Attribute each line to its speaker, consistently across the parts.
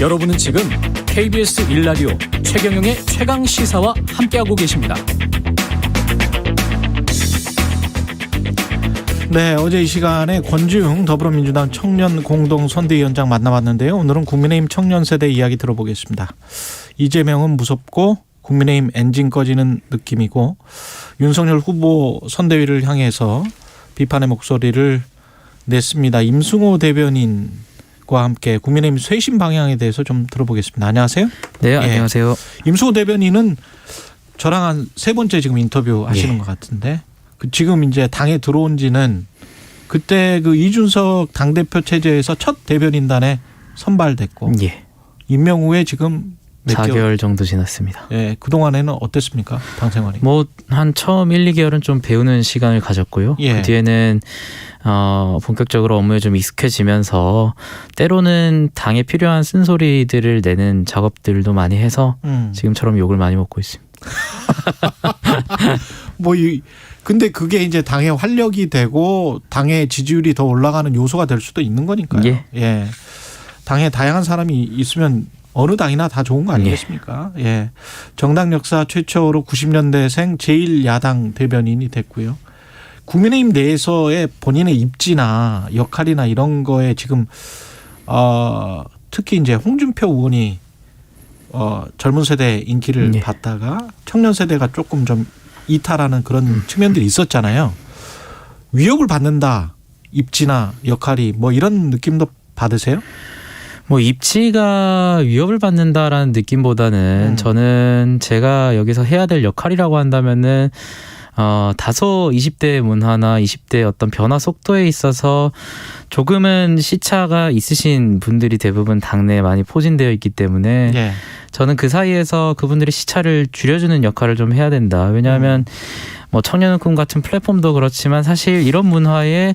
Speaker 1: 여러분은 지금 KBS 1라디오 최경영의 최강시사와 함께하고 계십니다.
Speaker 2: 네, 어제 이 시간에 권지웅 더불어민주당 청년공동선대위원장 만나봤는데요. 오늘은 국민의힘 청년세대 이야기 들어보겠습니다. 이재명은 무섭고 국민의힘 엔진 꺼지는 느낌이고, 윤석열 후보 선대위를 향해서 비판의 목소리를 냈습니다. 임승호 대변인과 함께 국민의힘 쇄신 방향에 대해서 좀 들어보겠습니다. 안녕하세요.
Speaker 3: 네, 안녕하세요.
Speaker 2: 임승호 대변인은 저랑 한 세 번째 지금 인터뷰 하시는 것 같은데, 지금 이제 당에 들어온 지는 그때 그 이준석 당대표 체제에서 첫 대변인단에 선발됐고, 임명 후에 지금 몇
Speaker 3: 4개월 정도 지났습니다.
Speaker 2: 예, 그동안에는 어땠습니까? 당 생활이.
Speaker 3: 한 처음 1, 2개월은 좀 배우는 시간을 가졌고요. 그 뒤에는 본격적으로 업무에 좀 익숙해지면서 때로는 당에 필요한 쓴소리들을 내는 작업들도 많이 해서 지금처럼 욕을 많이 먹고 있습니다.
Speaker 2: 근데 그게 이제 당의 활력이 되고 당의 지지율이 더 올라가는 요소가 될 수도 있는 거니까요. 예. 당에 다양한 사람이 있으면 어느 당이나 다 좋은 거 아니겠습니까? 예. 정당 역사 최초로 90년대생 제1야당 대변인이 됐고요. 국민의힘 내에서의 본인의 입지나 역할이나 이런 거에 지금 특히 이제 홍준표 의원이 젊은 세대 인기를 받다가 청년 세대가 조금 좀 이탈하는 그런 측면들이 있었잖아요. 위협을 받는다, 입지나 역할이 이런 느낌도 받으세요?
Speaker 3: 입지가 위협을 받는다라는 느낌보다는 저는 제가 여기서 해야 될 역할이라고 한다면은 다소 20대 문화나 20대 어떤 변화 속도에 있어서 조금은 시차가 있으신 분들이 대부분 당내에 많이 포진되어 있기 때문에 저는 그 사이에서 그분들의 시차를 줄여주는 역할을 좀 해야 된다. 왜냐하면 청년의 꿈 같은 플랫폼도 그렇지만 사실 이런 문화에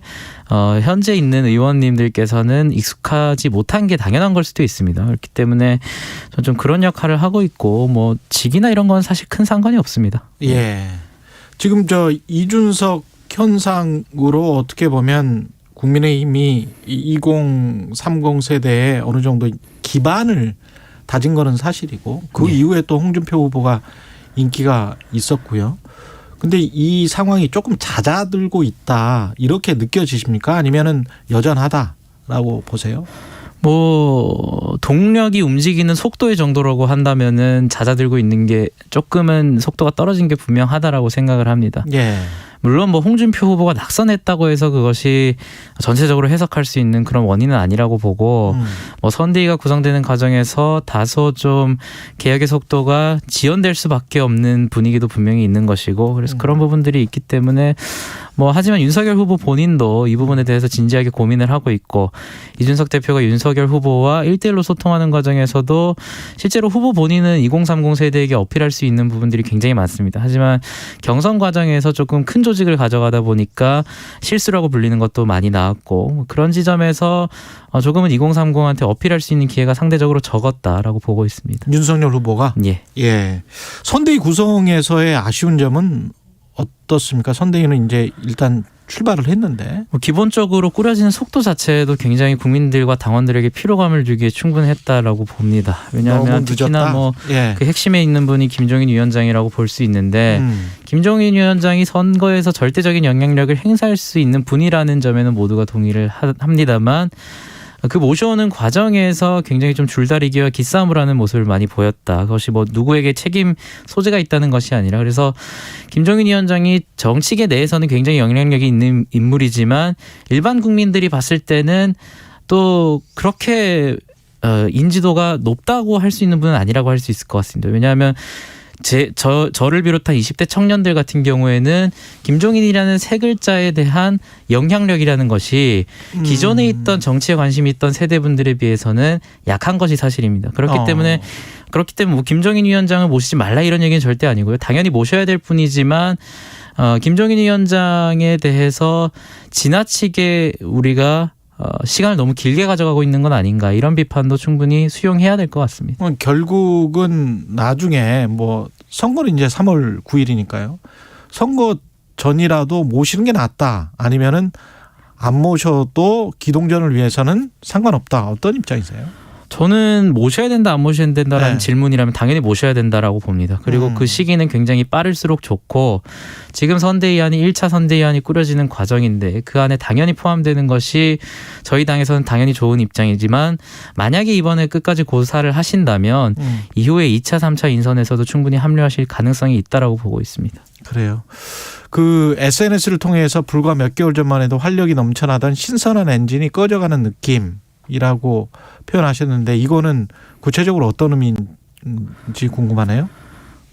Speaker 3: 현재 있는 의원님들께서는 익숙하지 못한 게 당연한 걸 수도 있습니다. 그렇기 때문에 저는 좀 그런 역할을 하고 있고 직이나 이런 건 사실 큰 상관이 없습니다.
Speaker 2: 예. 지금 이준석 현상으로 어떻게 보면 국민의힘이 2030 세대에 어느 정도 기반을 다진 거는 사실이고, 그 이후에 또 홍준표 후보가 인기가 있었고요. 근데 이 상황이 조금 잦아들고 있다, 이렇게 느껴지십니까? 아니면은 여전하다라고 보세요?
Speaker 3: 동력이 움직이는 속도의 정도라고 한다면은 잦아들고 있는 게 조금은 속도가 떨어진 게 분명하다라고 생각을 합니다. 물론 홍준표 후보가 낙선했다고 해서 그것이 전체적으로 해석할 수 있는 그런 원인은 아니라고 보고, 선대위가 구성되는 과정에서 다소 좀 개혁의 속도가 지연될 수밖에 없는 분위기도 분명히 있는 것이고, 그래서 그런 부분들이 있기 때문에 하지만 윤석열 후보 본인도 이 부분에 대해서 진지하게 고민을 하고 있고, 이준석 대표가 윤석열 후보와 1대1로 소통하는 과정에서도 실제로 후보 본인은 2030 세대에게 어필할 수 있는 부분들이 굉장히 많습니다. 하지만 경선 과정에서 조금 큰 조직을 가져가다 보니까 실수라고 불리는 것도 많이 나왔고, 그런 지점에서 조금은 2030한테 어필할 수 있는 기회가 상대적으로 적었다라고 보고 있습니다.
Speaker 2: 윤석열 후보가? 예. 선대위 구성에서의 아쉬운 점은 어떻습니까? 선대위는 이제 일단 출발을 했는데,
Speaker 3: 기본적으로 꾸려지는 속도 자체도 굉장히 국민들과 당원들에게 피로감을 주기에 충분했다라고 봅니다. 왜냐하면 특히나 그 핵심에 있는 분이 김종인 위원장이라고 볼 수 있는데, 김종인 위원장이 선거에서 절대적인 영향력을 행사할 수 있는 분이라는 점에는 모두가 동의를 합니다만, 그 모셔오는 과정에서 굉장히 좀 줄다리기와 기싸움을 하는 모습을 많이 보였다. 그것이 누구에게 책임 소재가 있다는 것이 아니라, 그래서 김종인 위원장이 정치계 내에서는 굉장히 영향력이 있는 인물이지만 일반 국민들이 봤을 때는 또 그렇게 인지도가 높다고 할 수 있는 분은 아니라고 할 수 있을 것 같습니다. 왜냐하면 저를 비롯한 20대 청년들 같은 경우에는 김종인이라는 세 글자에 대한 영향력이라는 것이 기존에 있던 정치에 관심이 있던 세대분들에 비해서는 약한 것이 사실입니다. 그렇기 때문에 김종인 위원장을 모시지 말라 이런 얘기는 절대 아니고요. 당연히 모셔야 될 뿐이지만 김종인 위원장에 대해서 지나치게 우리가 시간을 너무 길게 가져가고 있는 건 아닌가, 이런 비판도 충분히 수용해야 될 것 같습니다.
Speaker 2: 결국은 나중에 선거는 이제 3월 9일이니까요. 선거 전이라도 모시는 게 낫다, 아니면은 안 모셔도 기동전을 위해서는 상관없다, 어떤 입장이세요?
Speaker 3: 저는 모셔야 된다 안 모셔야 된다라는 질문이라면 당연히 모셔야 된다라고 봅니다. 그리고 그 시기는 굉장히 빠를수록 좋고 지금 선대위안이 1차 선대위안이 꾸려지는 과정인데 그 안에 당연히 포함되는 것이 저희 당에서는 당연히 좋은 입장이지만 만약에 이번에 끝까지 고사를 하신다면 이후에 2차 3차 인선에서도 충분히 합류하실 가능성이 있다라고 보고 있습니다.
Speaker 2: 그래요. 그 SNS를 통해서 불과 몇 개월 전만 해도 활력이 넘쳐나던 신선한 엔진이 꺼져가는 느낌이라고 표현하셨는데 이거는 구체적으로 어떤 의미인지 궁금하네요.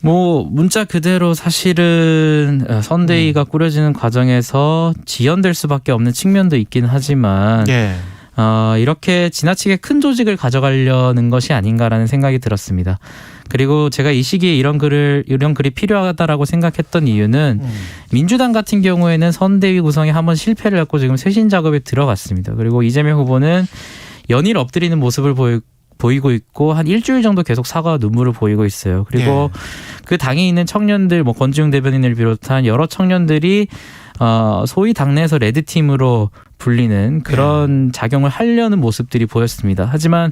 Speaker 3: 뭐 문자 그대로 사실은 선대위가 꾸려지는 과정에서 지연될 수밖에 없는 측면도 있긴 하지만 이렇게 지나치게 큰 조직을 가져가려는 것이 아닌가라는 생각이 들었습니다. 그리고 제가 이 시기에 이런 글이 필요하다라고 생각했던 이유는 민주당 같은 경우에는 선대위 구성에 한번 실패를 했고 지금 쇄신 작업에 들어갔습니다. 그리고 이재명 후보는 연일 엎드리는 모습을 보이고 있고 한 일주일 정도 계속 사과와 눈물을 보이고 있어요. 그리고 그 당에 있는 청년들, 뭐 권지웅 대변인을 비롯한 여러 청년들이 소위 당내에서 레드팀으로 불리는 그런 작용을 하려는 모습들이 보였습니다. 하지만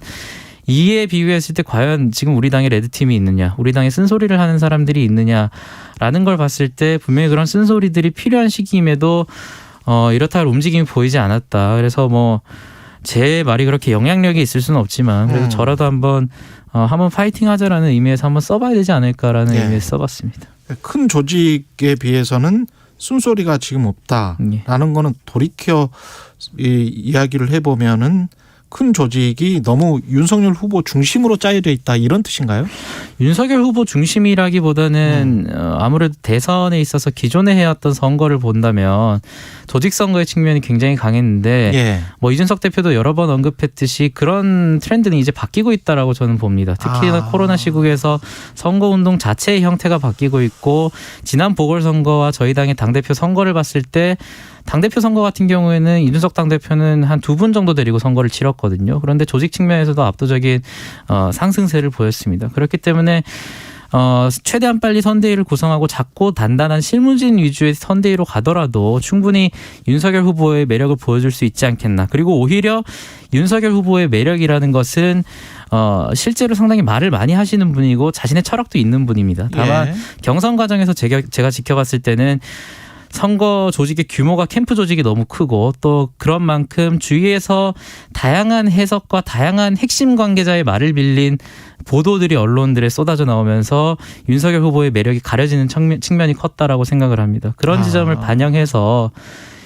Speaker 3: 이에 비유했을 때 과연 지금 우리 당에 레드팀이 있느냐, 우리 당에 쓴소리를 하는 사람들이 있느냐라는 걸 봤을 때 분명히 그런 쓴소리들이 필요한 시기임에도 이렇다 할 움직임이 보이지 않았다. 그래서 뭐 제 말이 그렇게 영향력이 있을 수는 없지만 그래도 저라도 한번 파이팅 하자라는 의미에서 한번 써봐야 되지 않을까라는 의미에서 써봤습니다.
Speaker 2: 큰 조직에 비해서는 쓴소리가 지금 없다라는 거는 돌이켜 이야기를 해보면은 큰 조직이 너무 윤석열 후보 중심으로 짜여져 있다 이런 뜻인가요?
Speaker 3: 윤석열 후보 중심이라기보다는 아무래도 대선에 있어서 기존에 해왔던 선거를 본다면 조직 선거의 측면이 굉장히 강했는데 뭐 이준석 대표도 여러 번 언급했듯이 그런 트렌드는 이제 바뀌고 있다라고 저는 봅니다. 특히나 코로나 시국에서 선거운동 자체의 형태가 바뀌고 있고 지난 보궐선거와 저희 당의 당대표 선거를 봤을 때 당대표 선거 같은 경우에는 이준석 당대표는 한 2분 정도 데리고 선거를 치렀거든요. 그런데 조직 측면에서도 압도적인 상승세를 보였습니다. 그렇기 때문에 최대한 빨리 선대위를 구성하고 작고 단단한 실무진 위주의 선대위로 가더라도 충분히 윤석열 후보의 매력을 보여줄 수 있지 않겠나. 그리고 오히려 윤석열 후보의 매력이라는 것은 실제로 상당히 말을 많이 하시는 분이고 자신의 철학도 있는 분입니다. 다만 경선 과정에서 제가 지켜봤을 때는 선거 조직의 규모가 캠프 조직이 너무 크고 또 그런 만큼 주위에서 다양한 해석과 다양한 핵심 관계자의 말을 빌린 보도들이 언론들에 쏟아져 나오면서 윤석열 후보의 매력이 가려지는 측면이 컸다라고 생각을 합니다. 그런 지점을 반영해서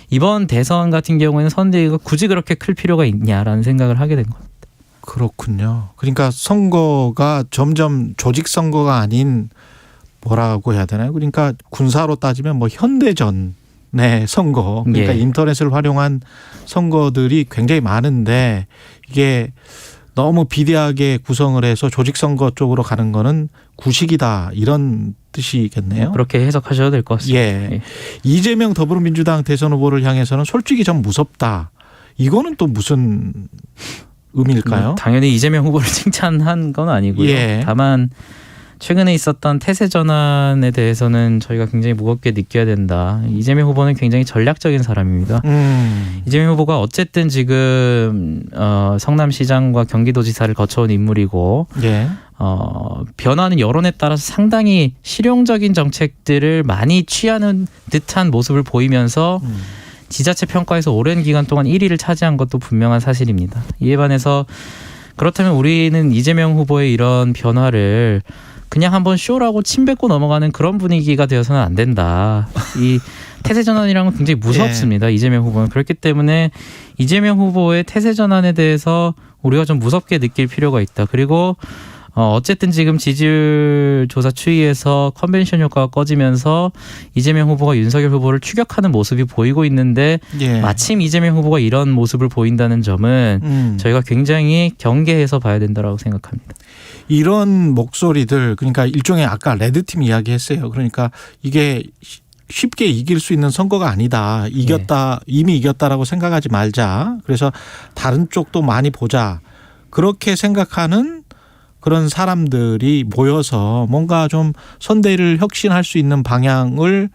Speaker 3: 이번 대선 같은 경우에는 선대위가 굳이 그렇게 클 필요가 있냐라는 생각을 하게 된 겁니다. 그렇군요.
Speaker 2: 그러니까 선거가 점점 조직 선거가 아닌 뭐라고 해야 되나요? 그러니까 군사로 따지면 뭐 현대전의 선거, 그러니까 인터넷을 활용한 선거들이 굉장히 많은데 이게 너무 비대하게 구성을 해서 조직 선거 쪽으로 가는 거는 구식이다 이런 뜻이겠네요.
Speaker 3: 그렇게 해석하셔도 될 것 같습니다.
Speaker 2: 이재명 더불어민주당 대선 후보를 향해서는 솔직히 좀 무섭다. 이거는 또 무슨 의미일까요?
Speaker 3: 당연히 이재명 후보를 칭찬한 건 아니고요. 다만 최근에 있었던 태세 전환에 대해서는 저희가 굉장히 무겁게 느껴야 된다. 이재명 후보는 굉장히 전략적인 사람입니다. 이재명 후보가 어쨌든 지금 성남시장과 경기도지사를 거쳐온 인물이고 변화하는 여론에 따라서 상당히 실용적인 정책들을 많이 취하는 듯한 모습을 보이면서 지자체 평가에서 오랜 기간 동안 1위를 차지한 것도 분명한 사실입니다. 이에 반해서 그렇다면 우리는 이재명 후보의 이런 변화를 그냥 한번 쇼라고 침뱉고 넘어가는 그런 분위기가 되어서는 안 된다. 이 태세 전환이라는 건 굉장히 무섭습니다. 이재명 후보는. 그렇기 때문에 이재명 후보의 태세 전환에 대해서 우리가 좀 무섭게 느낄 필요가 있다. 그리고 어쨌든 지금 지지율 조사 추이에서 컨벤션 효과가 꺼지면서 이재명 후보가 윤석열 후보를 추격하는 모습이 보이고 있는데 마침 이재명 후보가 이런 모습을 보인다는 점은 저희가 굉장히 경계해서 봐야 된다고 생각합니다.
Speaker 2: 이런 목소리들, 그러니까 일종의 아까 레드팀 이야기했어요. 그러니까 이게 쉽게 이길 수 있는 선거가 아니다. 이겼다, 이미 이겼다라고 생각하지 말자. 그래서 다른 쪽도 많이 보자. 그렇게 생각하는 그런 사람들이 모여서 뭔가 좀 선대위를 혁신할 수 있는 방향을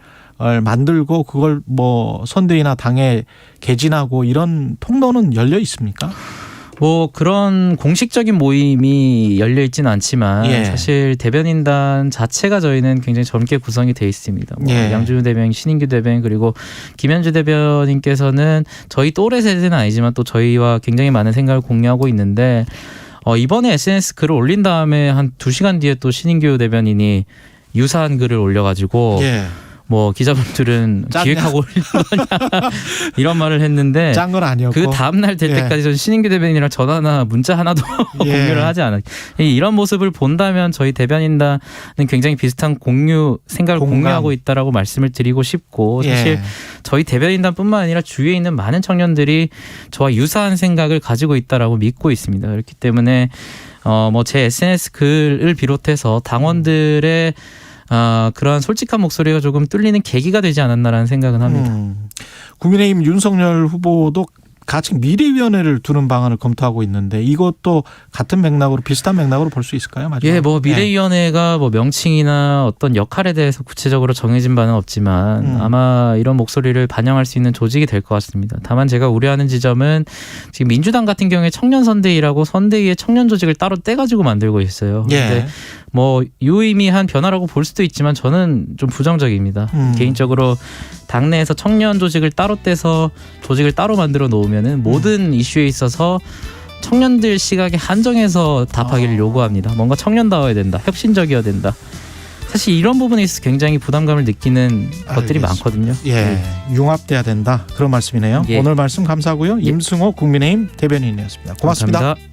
Speaker 2: 만들고 그걸 뭐 선대위나 당에 개진하고 이런 통로는 열려 있습니까?
Speaker 3: 뭐 그런 공식적인 모임이 열려 있지는 않지만
Speaker 2: 예.
Speaker 3: 사실 대변인단 자체가 저희는 굉장히 젊게 구성이 돼 있습니다. 뭐
Speaker 2: 예.
Speaker 3: 양준우 대변인, 신인규 대변인 그리고 김현주 대변인께서는 저희 또래 세대는 아니지만 또 저희와 굉장히 많은 생각을 공유하고 있는데 이번에 SNS 글을 올린 다음에 한 2시간 뒤에 또 신인규 대변인이 유사한 글을 올려가지고
Speaker 2: 예.
Speaker 3: 뭐 기자분들은
Speaker 2: 짰냐?
Speaker 3: 기획하고 올린 거냐 이런 말을 했는데
Speaker 2: 짠 건 아니었고
Speaker 3: 그 다음 날 될
Speaker 2: 예.
Speaker 3: 때까지 전 신인규 대변인이랑 전화나 문자 하나도
Speaker 2: 예.
Speaker 3: 공유를 하지 않아요. 이런 모습을 본다면 저희 대변인단은 굉장히 비슷한 생각을
Speaker 2: 공감.
Speaker 3: 공유하고 있다라고 말씀을 드리고 싶고 사실
Speaker 2: 예.
Speaker 3: 저희 대변인단뿐만 아니라 주위에 있는 많은 청년들이 저와 유사한 생각을 가지고 있다라고 믿고 있습니다. 그렇기 때문에 뭐 제 SNS 글을 비롯해서 당원들의 그러한 솔직한 목소리가 조금 뚫리는 계기가 되지 않았나라는 생각은 합니다.
Speaker 2: 국민의힘 윤석열 후보도 가칭 미래위원회를 두는 방안을 검토하고 있는데 이것도 같은 맥락으로 비슷한 맥락으로 볼 수 있을까요? 마지막으로?
Speaker 3: 예, 뭐 미래위원회가 뭐 명칭이나 어떤 역할에 대해서 구체적으로 정해진 바는 없지만 아마 이런 목소리를 반영할 수 있는 조직이 될 것 같습니다. 다만 제가 우려하는 지점은 지금 민주당 같은 경우에 청년선대위라고 선대위의 청년 조직을 따로 떼가지고 만들고 있어요.
Speaker 2: 예.
Speaker 3: 근데 뭐 유의미한 변화라고 볼 수도 있지만 저는 좀 부정적입니다. 개인적으로 당내에서 청년 조직을 따로 떼서 조직을 따로 만들어 놓으면은 모든 이슈에 있어서 청년들 시각에 한정해서 답하기를 요구합니다. 뭔가 청년다워야 된다. 혁신적이어야 된다. 사실 이런 부분에 있어서 굉장히 부담감을 느끼는 것들이 많거든요.
Speaker 2: 예, 융합돼야 된다. 그런 말씀이네요.
Speaker 3: 예.
Speaker 2: 오늘 말씀 감사하고요. 임승호 국민의힘 대변인이었습니다. 고맙습니다.
Speaker 3: 감사합니다.